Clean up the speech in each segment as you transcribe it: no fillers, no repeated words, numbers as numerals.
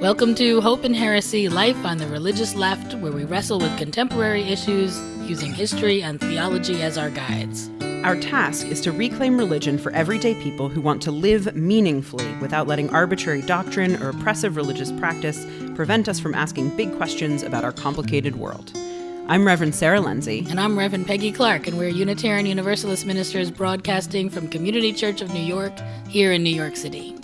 Welcome to Hope and Heresy, Life on the Religious Left, where we wrestle with contemporary issues using history and theology as our guides. Our task is to reclaim religion for everyday people who want to live meaningfully without letting arbitrary doctrine or oppressive religious practice prevent us from asking big questions about our complicated world. I'm Reverend Sarah Lindsay. And I'm Reverend Peggy Clark, and we're Unitarian Universalist ministers broadcasting from Community Church of New York, here in New York City.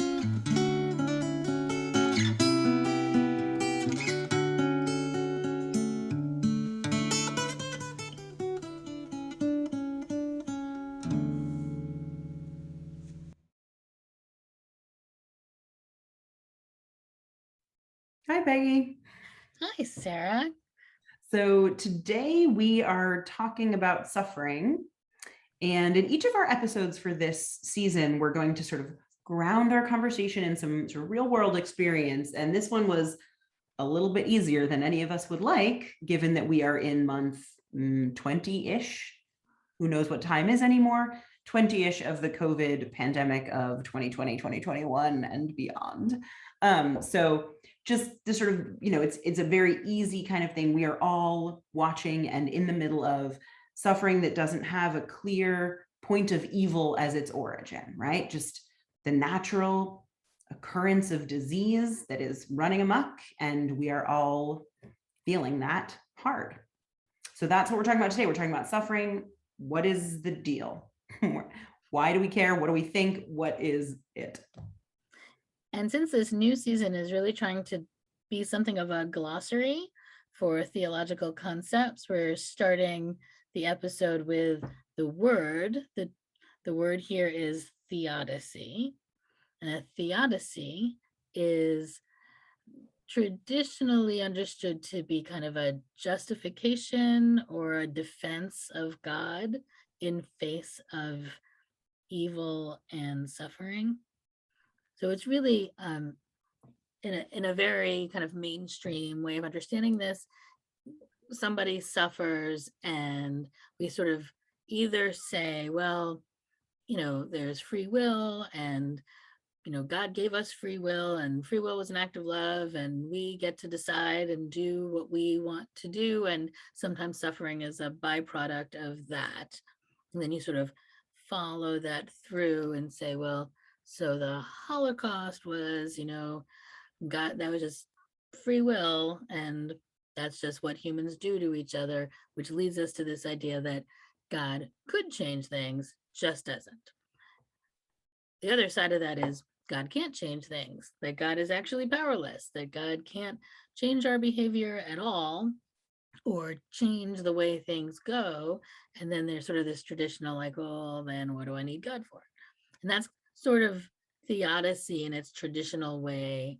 Hi, Peggy. Hi, Sarah. So today we are talking about suffering. And in each of our episodes for this season, we're going to sort of ground our conversation in some sort of real world experience. And this one was a little bit easier than any of us would like, given that we are in month 20-ish. Who knows what time is anymore? 20-ish of the COVID pandemic of 2020, 2021 and beyond. So just the sort of, it's a very easy kind of thing. We are all watching and in the middle of suffering that doesn't have a clear point of evil as its origin, right? Just the natural occurrence of disease that is running amok, and we are all feeling that hard. So that's what we're talking about today. We're talking about suffering. What is the deal? Why do we care? What do we think? What is it? And since this new season is really trying to be something of a glossary for theological concepts, we're starting the episode with the word. The word here is Theodicy. And a Theodicy is traditionally understood to be kind of a justification or a defense of God in face of evil and suffering. So it's really, in a very kind of mainstream way of understanding this, somebody suffers and we sort of either say, well, there's free will, and God gave us free will, and free will was an act of love, and we get to decide and do what we want to do. And sometimes suffering is a byproduct of that. And then you sort of follow that through and say, well, so the Holocaust was, God, that was just free will, and that's just what humans do to each other, which leads us to this idea that God could change things, just doesn't. The other side of that is God can't change things, that God is actually powerless, that God can't change our behavior at all or change the way things go. And then there's sort of this traditional, like, well, then what do I need God for? And that's sort of theodicy in its traditional way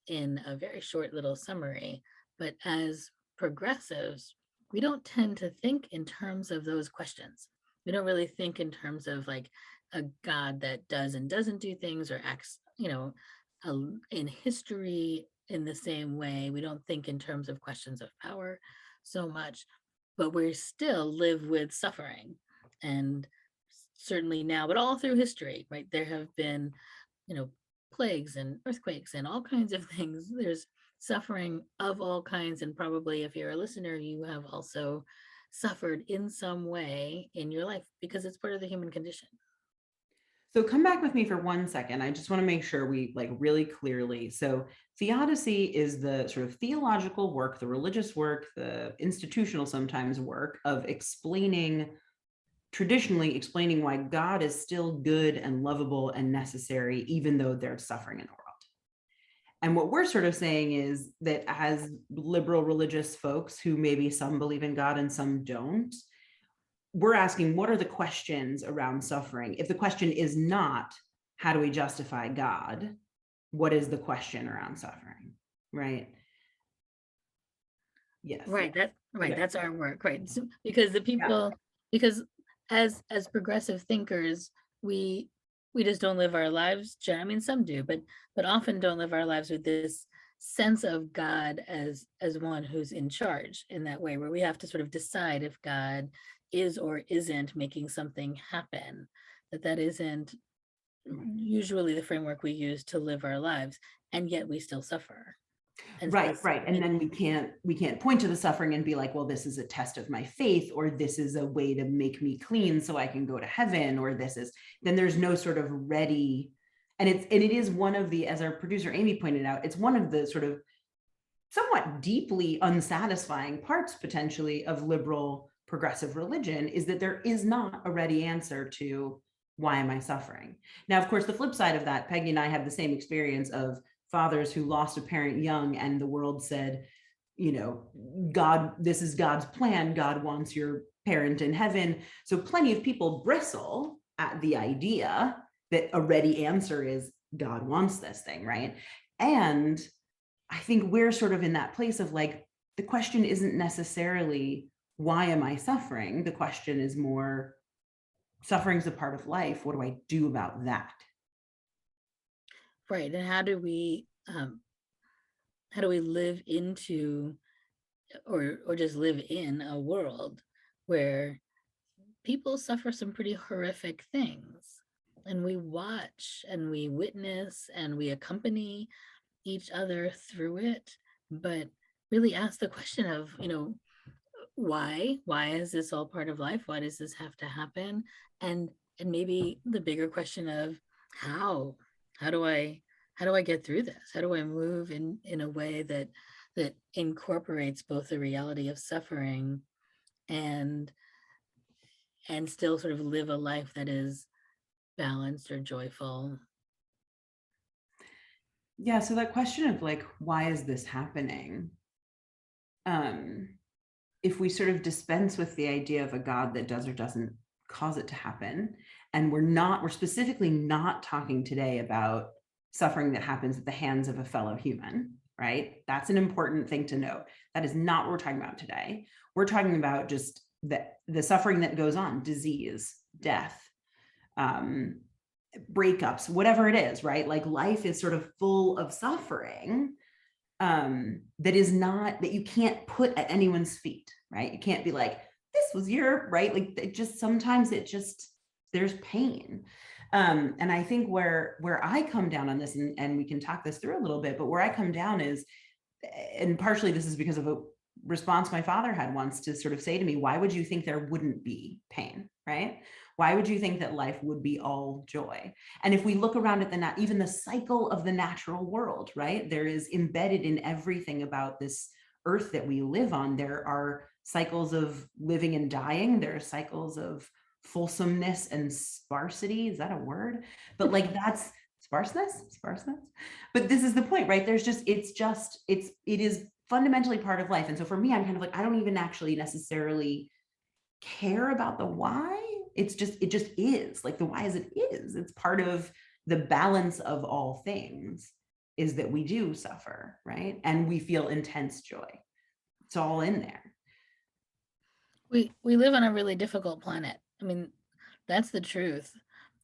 in a very short little summary. But as progressives, we don't tend to think in terms of those questions. We don't really think in terms of like a God that does and doesn't do things or acts, in history in the same way. We don't think in terms of questions of power so much, but we still live with suffering. And certainly now, but all through history, right? There have been, plagues and earthquakes and all kinds of things. There's suffering of all kinds. And probably if you're a listener, you have also suffered in some way in your life because it's part of the human condition. So come back with me for 1 second. I just want to make sure we really clearly. So theodicy is the sort of theological work, the religious work, the institutional sometimes work of traditionally explaining why God is still good and lovable and necessary, even though there's suffering in the world. And what we're sort of saying is that as liberal religious folks who maybe some believe in God and some don't, we're asking, what are the questions around suffering? If the question is not, how do we justify God? What is the question around suffering? Right? Yes. Right. That's our work, right? So, because the people, because as progressive thinkers, we just don't live our lives. I mean, some do, but often don't live our lives with this sense of God as one who's in charge in that way, where we have to sort of decide if God is or isn't making something happen, that isn't usually the framework we use to live our lives, and yet we still suffer. Right. And then we can't point to the suffering and be like, well, this is a test of my faith, or this is a way to make me clean so I can go to heaven, or then there's no sort of ready. And it is one of the, as our producer Amy pointed out, it's one of the sort of somewhat deeply unsatisfying parts potentially of liberal progressive religion, is that there is not a ready answer to why am I suffering? Now, of course, the flip side of that, Peggy and I have the same experience of fathers who lost a parent young, and the world said, God, this is God's plan. God wants your parent in heaven. So plenty of people bristle at the idea that a ready answer is God wants this thing, right? And I think we're sort of in that place of like, the question isn't necessarily, why am I suffering? The question is more, suffering's a part of life. What do I do about that? Right. And how do we live into or just live in a world where people suffer some pretty horrific things, and we watch and we witness and we accompany each other through it, but really ask the question of, why is this all part of life? Why does this have to happen? And maybe the bigger question of how do I get through this? How do I move in a way that incorporates both the reality of suffering and still sort of live a life that is balanced or joyful? Yeah, so that question of like, why is this happening? If we sort of dispense with the idea of a God that does or doesn't cause it to happen, and we're specifically not talking today about suffering that happens at the hands of a fellow human, right? That's an important thing to note. That is not what we're talking about today. We're talking about just the suffering that goes on, disease, death, breakups, whatever it is, right? Like life is sort of full of suffering that you can't put at anyone's feet, right? You can't be like, this was your, right? Like sometimes there's pain. And I think where I come down on this, and we can talk this through a little bit, but where I come down is, and partially this is because of a response my father had once to sort of say to me, why would you think there wouldn't be pain, right? Why would you think that life would be all joy? And if we look around at even the cycle of the natural world, right? There is embedded in everything about this earth that we live on. There are cycles of living and dying. There are cycles of fulsomeness and sparsity. Is that a word? But like that's sparseness. But this is the point, right? It is fundamentally part of life. And so for me, I'm kind of like, I don't even actually necessarily care about the why. It just is. Like the why is it is. It's part of the balance of all things, is that we do suffer, right? And we feel intense joy. It's all in there. We live on a really difficult planet. I mean, that's the truth.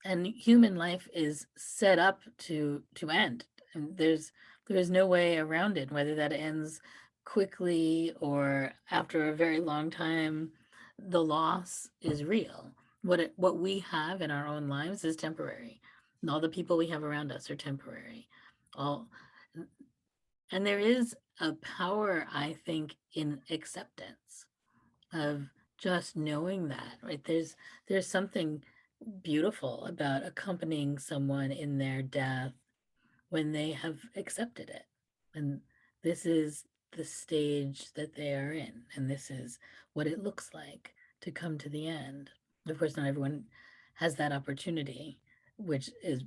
And human life is set up to end. And there's no way around it, whether that ends quickly or after a very long time. The loss is real. What we have in our own lives is temporary, and all the people we have around us are temporary. And there is a power, I think, in acceptance of just knowing that, right? There's something beautiful about accompanying someone in their death when they have accepted it. And this is the stage that they are in, and this is what it looks like to come to the end. Of course, not everyone has that opportunity, which is,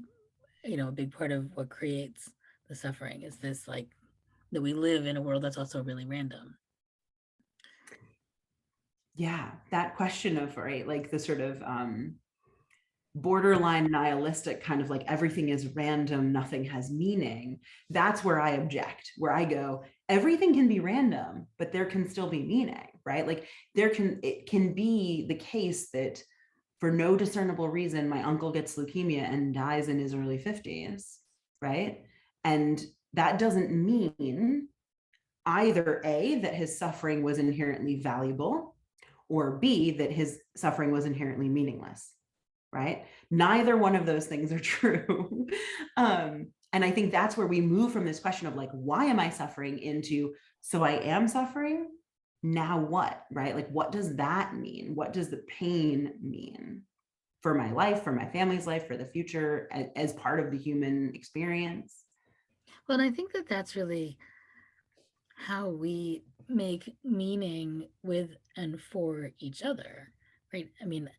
a big part of what creates the suffering, is this like that we live in a world that's also really random. Yeah, that question of, right, like the sort of borderline nihilistic kind of like everything is random, nothing has meaning. That's where I object, where I go, everything can be random, but there can still be meaning, right? Like it can be the case that for no discernible reason, my uncle gets leukemia and dies in his early 50s, right? And that doesn't mean either A, that his suffering was inherently valuable, or B, that his suffering was inherently meaningless, right? Neither one of those things are true. And I think that's where we move from this question of like, why am I suffering, into, so I am suffering, now what, right? Like, what does that mean? What does the pain mean for my life, for my family's life, for the future, as part of the human experience? Well, and I think that that's really how we make meaning with and for each other, right? I mean,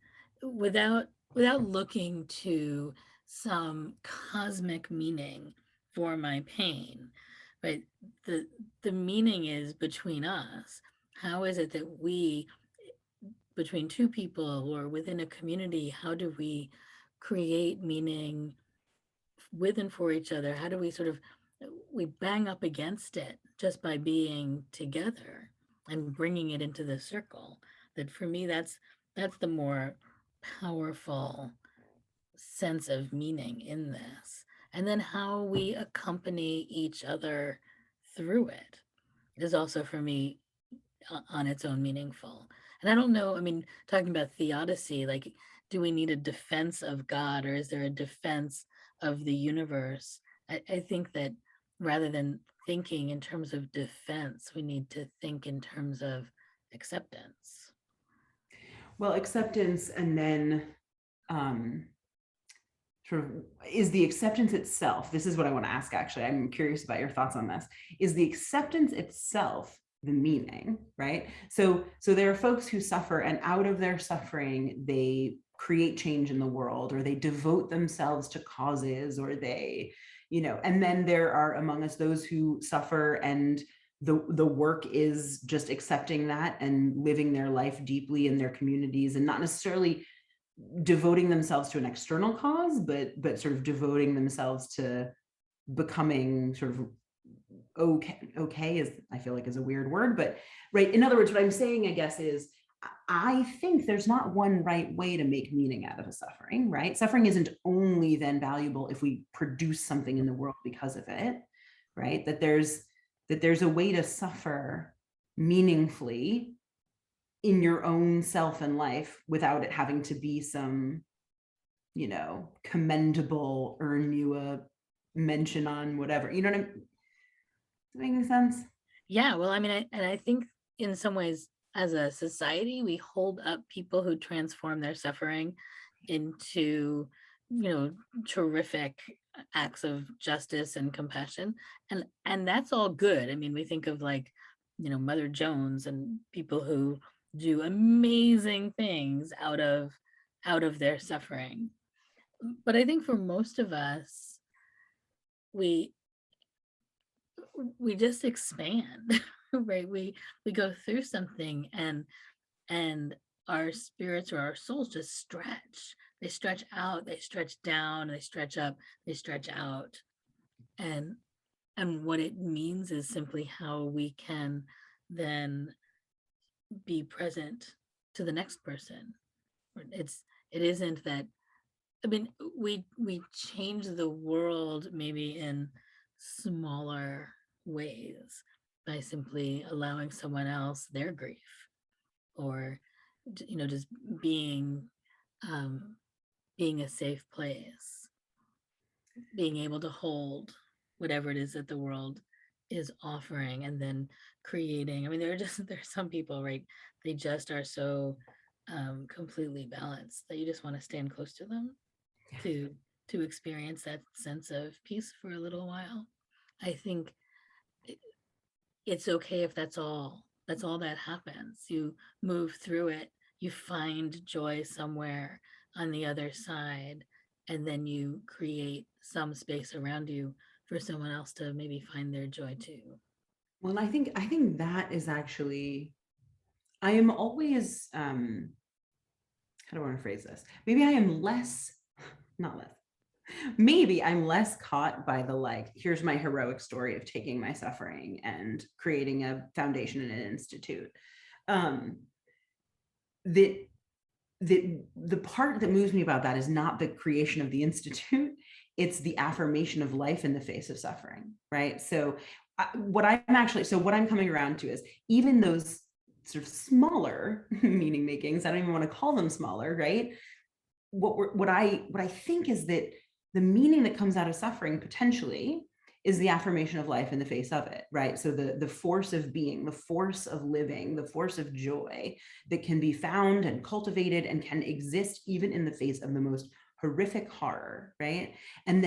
without looking to some cosmic meaning for my pain, right? The meaning is between us. How is it that we, between two people or within a community, how do we create meaning with and for each other? How do we sort of, we bang up against it just by being together and bringing it into the circle? That for me, that's the more powerful sense of meaning in this. And then how we accompany each other through it is also for me on its own meaningful. And I don't know, I mean, talking about theodicy, like, do we need a defense of God, or is there a defense of the universe? I think that rather than thinking in terms of defense, we need to think in terms of acceptance. Well, acceptance, and then sort of, is the acceptance itself, this is what I want to ask, actually, I'm curious about your thoughts on this, is the acceptance itself the meaning, right? So there are folks who suffer, and out of their suffering they create change in the world, or they devote themselves to causes, or they, and then there are among us those who suffer, and the work is just accepting that and living their life deeply in their communities, and not necessarily devoting themselves to an external cause, but sort of devoting themselves to becoming sort of okay is, I feel like, is a weird word, but right. In other words, what I'm saying, I guess, is I think there's not one right way to make meaning out of a suffering, right? Suffering isn't only then valuable if we produce something in the world because of it, right? That there's a way to suffer meaningfully in your own self and life without it having to be some, commendable, earn you a mention on whatever, you know what I'm making sense? Yeah, well, I mean, I think in some ways, as a society, we hold up people who transform their suffering into, terrific acts of justice and compassion, and that's all good. I mean, we think of, like, Mother Jones and people who do amazing things out of their suffering. But I think for most of us, we we just expand, right? We go through something, and our spirits or our souls just stretch. They stretch out, they stretch down, they stretch up, they stretch out. And what it means is simply how we can then be present to the next person. It isn't that, I mean, we change the world maybe in smaller ways by simply allowing someone else their grief, or just being um, being a safe place, being able to hold whatever it is that the world is offering, and then creating. I mean, there's some people, right? They just are so completely balanced that you just want to stand close to them to experience that sense of peace for a little while. I think it's okay if that's all that happens. You move through it, you find joy somewhere on the other side, and then you create some space around you for someone else to maybe find their joy too. Well, I think that is actually, I am always, how do I want to phrase this? Maybe I am less, not less, maybe I'm less caught by the, like, here's my heroic story of taking my suffering and creating a foundation and an institute. Um, that the part that moves me about that is not the creation of the institute, it's the affirmation of life in the face of suffering, right? So what I'm coming around to is, even those sort of smaller meaning makings, I don't even want to call them smaller, right? What I think is that the meaning that comes out of suffering potentially is the affirmation of life in the face of it, right? So the force of being, the force of living, the force of joy that can be found and cultivated and can exist even in the face of the most horrific horror, right? And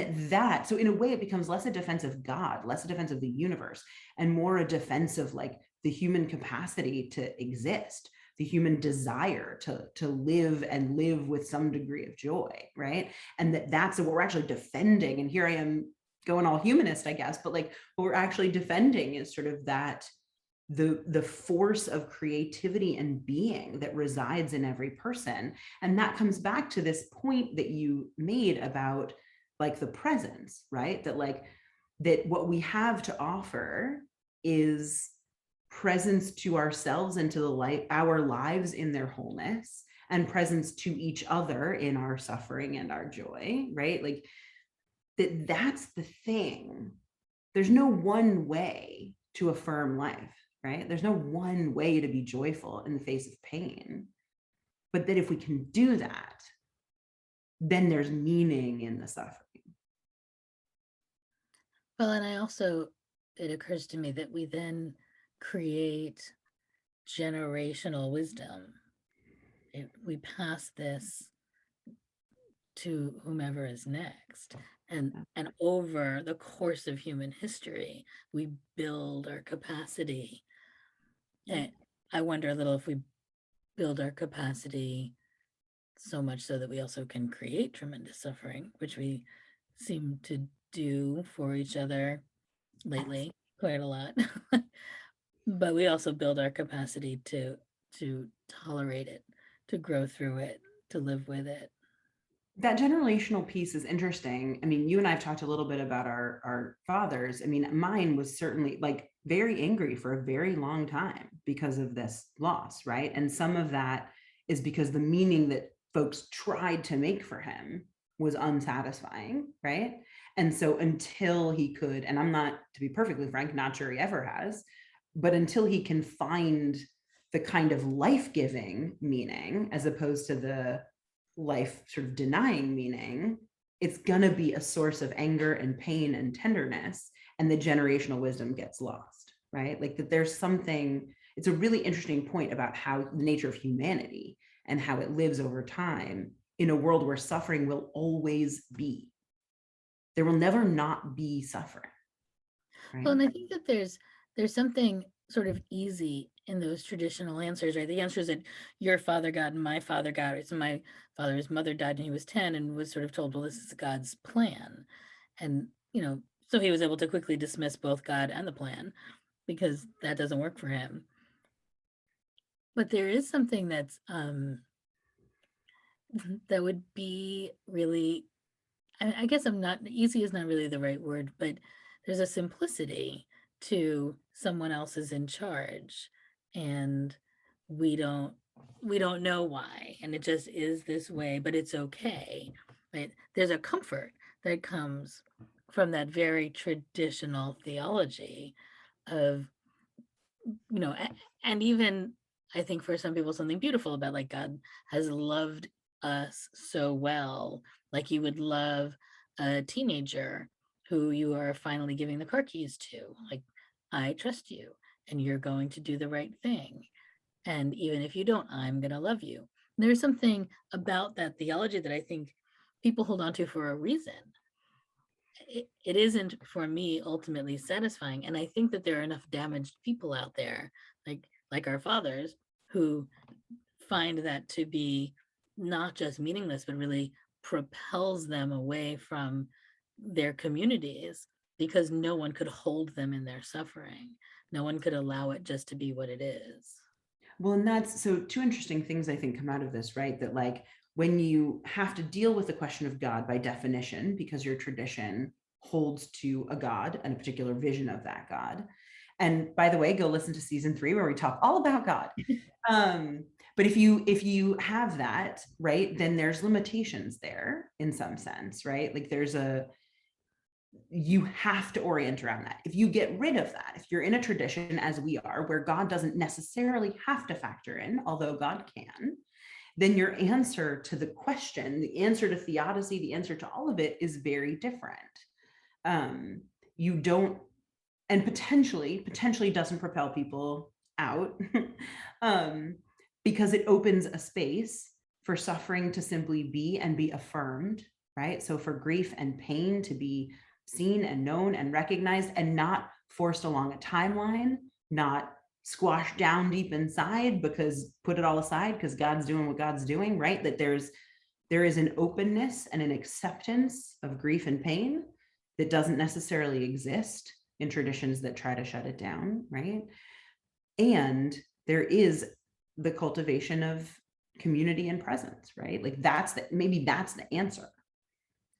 so in a way it becomes less a defense of God, less a defense of the universe, and more a defense of like the human capacity to exist, the human desire to live and live with some degree of joy, right? And that's what we're actually defending. And here I am going all humanist, I guess, but like what we're actually defending is sort of that the force of creativity and being that resides in every person. And that comes back to this point that you made about like the presence, right? That what we have to offer is presence to ourselves and to the light, our lives in their wholeness, and presence to each other in our suffering and our joy, right? Like that's the thing. There's no one way to affirm life, right? There's no one way to be joyful in the face of pain. But that if we can do that, then there's meaning in the suffering. Well, and it occurs to me that we then create generational wisdom. We pass this to whomever is next. And over the course of human history, we build our capacity. And I wonder a little if we build our capacity so much so that we also can create tremendous suffering, which we seem to do for each other lately quite a lot. But we also build our capacity to tolerate it, to grow through it, to live with it. That generational piece is interesting. I mean, you and I have talked a little bit about our fathers. I mean, mine was certainly like very angry for a very long time because of this loss, right? And some of that is because the meaning that folks tried to make for him was unsatisfying, right? And so until he could, and I'm not, to be perfectly frank, not sure he ever has, but until he can find the kind of life-giving meaning as opposed to the life sort of denying meaning, it's going to be a source of anger and pain and tenderness, and the generational wisdom gets lost, right? Like that there's something, it's a really interesting point about how the nature of humanity and how it lives over time in a world where suffering will always be. There will never not be suffering, right? Well, and I think that there's something sort of easy in those traditional answers, right? The answer is that your father got and my father got it. So my father's mother died when he was 10 and was sort of told, well, this is God's plan. And, so he was able to quickly dismiss both God and the plan because that doesn't work for him. But there is something that's that would be really, I guess easy is not really the right word, but there's a simplicity to someone else is in charge and we don't know why, and it just is this way, but it's okay, right? There's a comfort that comes from that very traditional theology of, and even I think for some people something beautiful about like God has loved us so well, like you would love a teenager who you are finally giving the car keys to. Like, I trust you and you're going to do the right thing. And even if you don't, I'm going to love you. There's something about that theology that I think people hold on to for a reason. It isn't for me ultimately satisfying. And I think that there are enough damaged people out there, like our fathers, who find that to be not just meaningless, but really propels them away from their communities because no one could hold them in their suffering. No one could allow it just to be what it is. Well, and that's so two interesting things I think come out of this, right? That like when you have to deal with the question of God by definition, because your tradition holds to a God and a particular vision of that God. And by the way, go listen to season 3 where we talk all about God. But if you have that, right, then there's limitations there in some sense, right? Like you have to orient around that. If you get rid of that, if you're in a tradition as we are, where God doesn't necessarily have to factor in, although God can, then your answer to the question, the answer to theodicy, the answer to all of it is very different. You don't, and potentially doesn't propel people out because it opens a space for suffering to simply be and be affirmed, right? So for grief and pain to be seen and known and recognized and not forced along a timeline, not squashed down deep inside because put it all aside because God's doing what God's doing, right? That there is an openness and an acceptance of grief and pain that doesn't necessarily exist in traditions that try to shut it down, right? And there is the cultivation of community and presence, right? Like maybe that's the answer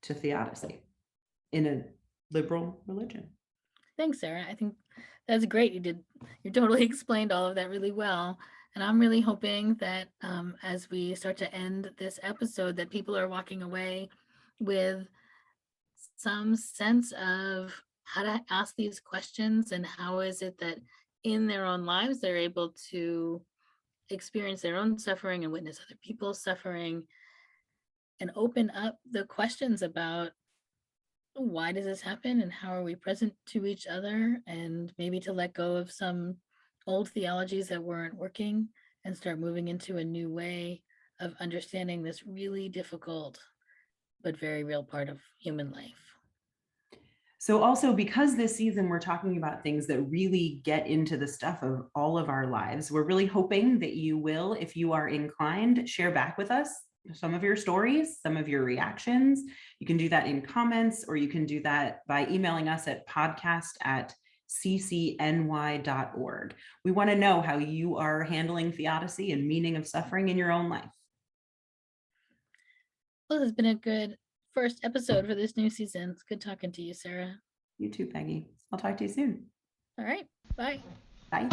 to theodicy in a liberal religion. Thanks, Sarah. I think that's great. You totally explained all of that really well. And I'm really hoping that as we start to end this episode, that people are walking away with some sense of how to ask these questions and how is it that in their own lives they're able to experience their own suffering and witness other people's suffering and open up the questions about why does this happen and how are we present to each other, and maybe to let go of some old theologies that weren't working and start moving into a new way of understanding this really difficult but very real part of human life. So also, because this season we're talking about things that really get into the stuff of all of our lives, we're really hoping that you will, if you are inclined, share back with us some of your stories, some of your reactions. You can do that in comments, or you can do that by emailing us at podcast@ccny.org. We want to know how you are handling theodicy and meaning of suffering in your own life. Well, this has been a good first episode for this new season. It's good talking to you, Sarah. You too, Peggy. I'll talk to you soon. All right. Bye. Bye.